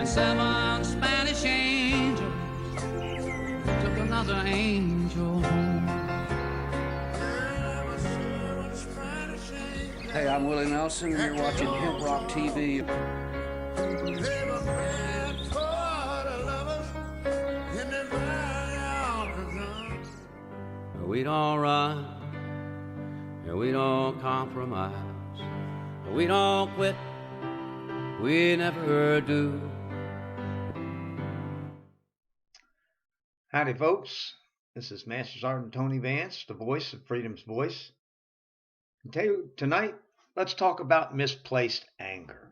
and 7 Spanish angels took another angel home. Hey, I'm Willie Nelson, and you're watching HempRock TV. We don't run, and we don't compromise, we don't quit, we never do. Howdy, folks. This is Master Sergeant Tony Vance, the voice of Freedom's Voice. Tonight, let's talk about misplaced anger.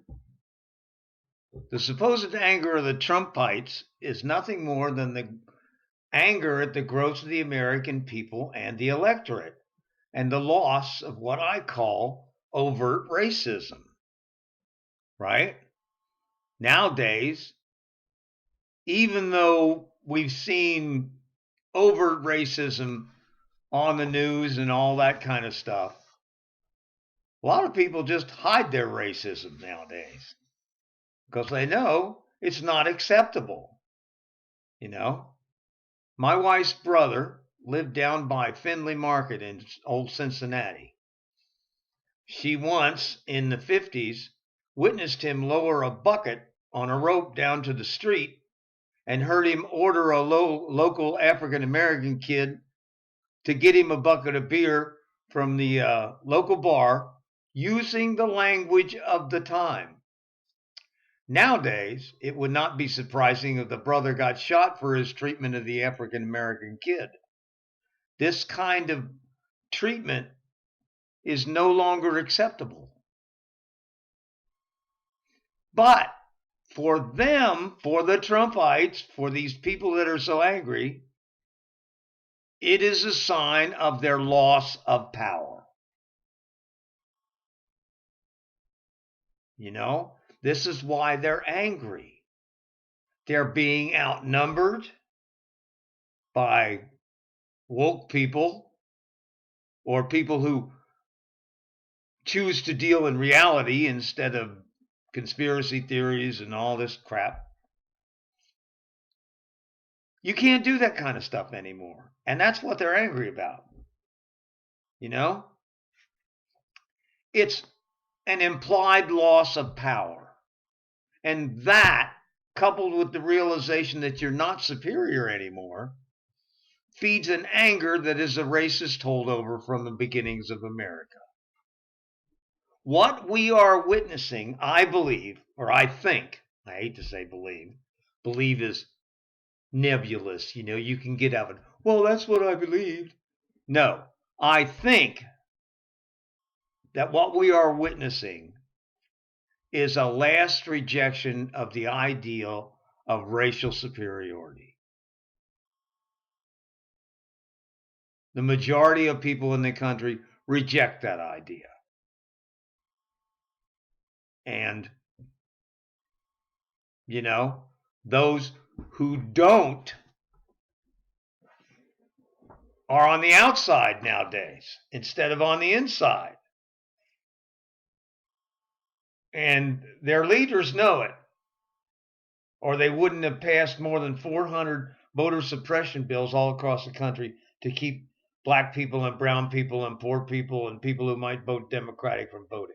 The supposed anger of the Trumpites is nothing more than the anger at the growth of the American people and the electorate, and the loss of what I call overt racism. Right? Nowadays, even though we've seen overt racism on the news and all that kind of stuff, a lot of people just hide their racism nowadays because they know it's not acceptable. You know, my wife's brother lived down by Findlay Market in old Cincinnati. She once, in the 50s, witnessed him lower a bucket on a rope down to the street and heard him order a local African-American kid to get him a bucket of beer from the local bar using the language of the time. Nowadays, it would not be surprising if the brother got shot for his treatment of the African-American kid. This kind of treatment is no longer acceptable. But for them, for the Trumpites, for these people that are so angry, it is a sign of their loss of power. You know, this is why they're angry. They're being outnumbered by woke people or people who choose to deal in reality instead of conspiracy theories and all this crap. You can't do that kind of stuff anymore. And that's what they're angry about. You know? It's an implied loss of power. And that, coupled with the realization that you're not superior anymore, feeds an anger that is a racist holdover from the beginnings of America. What we are witnessing, I believe, or I think, I hate to say believe is nebulous. You know, you can get out of it. Well, that's what I believed. No, I think that what we are witnessing is a last rejection of the ideal of racial superiority. The majority of people in the country reject that idea. And, you know, those who don't are on the outside nowadays instead of on the inside. And their leaders know it, or they wouldn't have passed more than 400 voter suppression bills all across the country to keep black people and brown people and poor people and people who might vote Democratic from voting.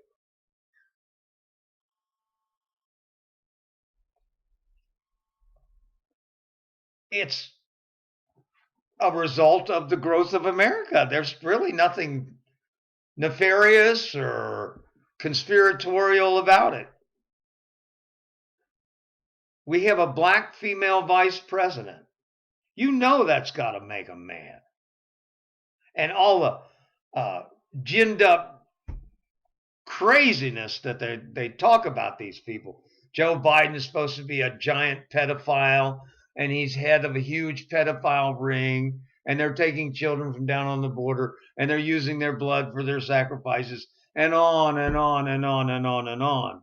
It's a result of the growth of America. There's really nothing nefarious or conspiratorial about it. We have a black female vice president. You know that's got to make them mad. And all the ginned up craziness that they talk about these people. Joe Biden is supposed to be a giant pedophile, and he's head of a huge pedophile ring, and they're taking children from down on the border, and they're using their blood for their sacrifices, and on and on and on and on and on.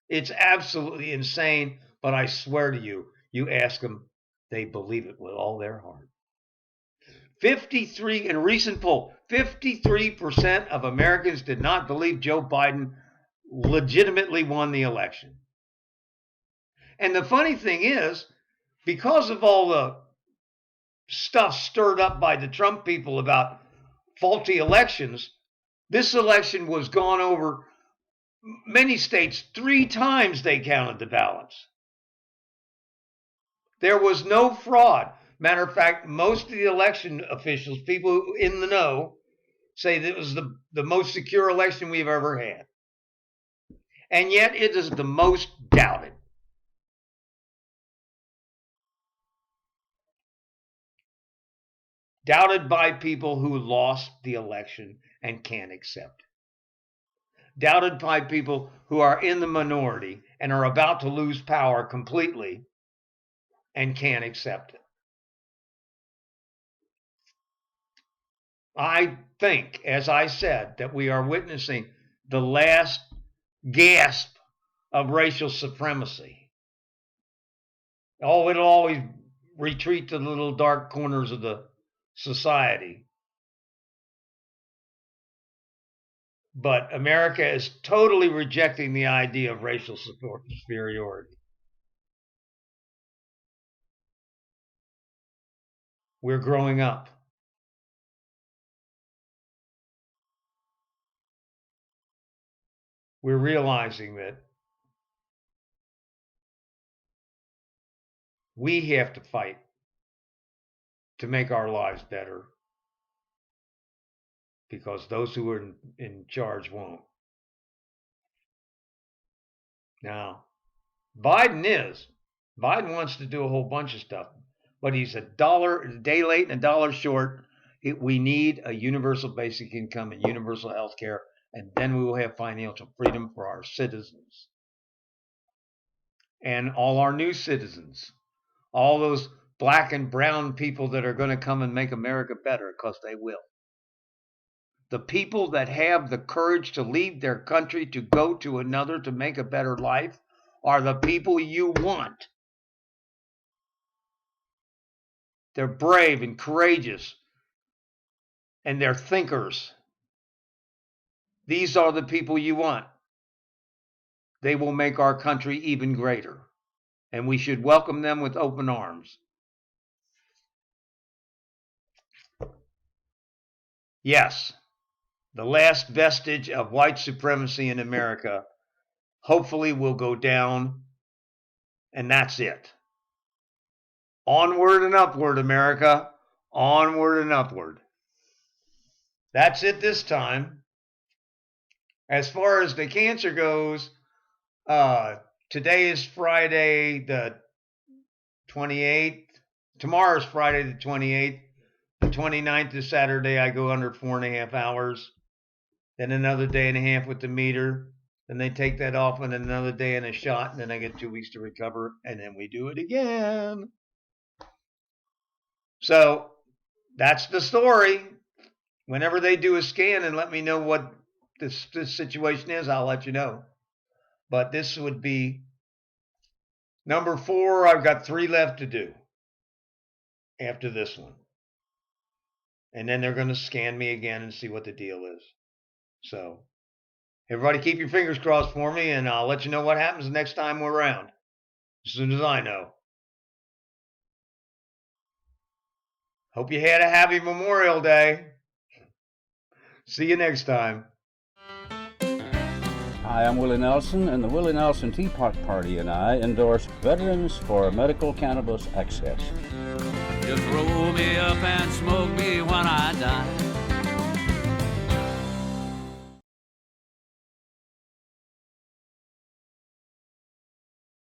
It's absolutely insane, but I swear to you, you ask them, they believe it with all their heart. 53, in a recent poll, 53% of Americans did not believe Joe Biden legitimately won the election. And the funny thing is, because of all the stuff stirred up by the Trump people about faulty elections, this election was gone over many states 3 times. They counted the ballots. There was no fraud. Matter of fact, most of the election officials, people in the know, say that it was the most secure election we've ever had. And yet it is the most doubted. Doubted by people who lost the election and can't accept it. Doubted by people who are in the minority and are about to lose power completely and can't accept it. I think, as I said, that we are witnessing the last gasp of racial supremacy. Oh, it'll always retreat to the little dark corners of the society. But America is totally rejecting the idea of racial superiority. We're growing up. We're realizing that we have to fight to make our lives better, because those who are in charge won't. Now, Biden wants to do a whole bunch of stuff, but he's a day late and a dollar short. We need a universal basic income and universal health care, and then we will have financial freedom for our citizens and all our new citizens, all those black and brown people that are going to come and make America better, because they will. The people that have the courage to leave their country to go to another to make a better life are the people you want. They're brave and courageous, and they're thinkers. These are the people you want. They will make our country even greater, and we should welcome them with open arms. Yes, the last vestige of white supremacy in America hopefully will go down, and that's it. Onward and upward, America. Onward and upward. That's it this time. As far as the cancer goes, today is Friday the 28th. Tomorrow's Friday the 28th. The 29th is Saturday. I go under 4.5 hours. Then another day and a half with the meter. Then they take that off, and another day and a shot, and then I get 2 weeks to recover, and then we do it again. So that's the story. Whenever they do a scan and let me know what this situation is, I'll let you know. But this would be number 4. I've got 3 left to do after this one. And then they're going to scan me again and see what the deal is. So everybody keep your fingers crossed for me, and I'll let you know what happens the next time we're around, as soon as I know. Hope you had a happy Memorial Day. See you next time. Hi, I'm Willie Nelson, and the Willie Nelson Teapot Party and I endorse Veterans for Medical Cannabis Access. Just roll me up and smoke me when I die.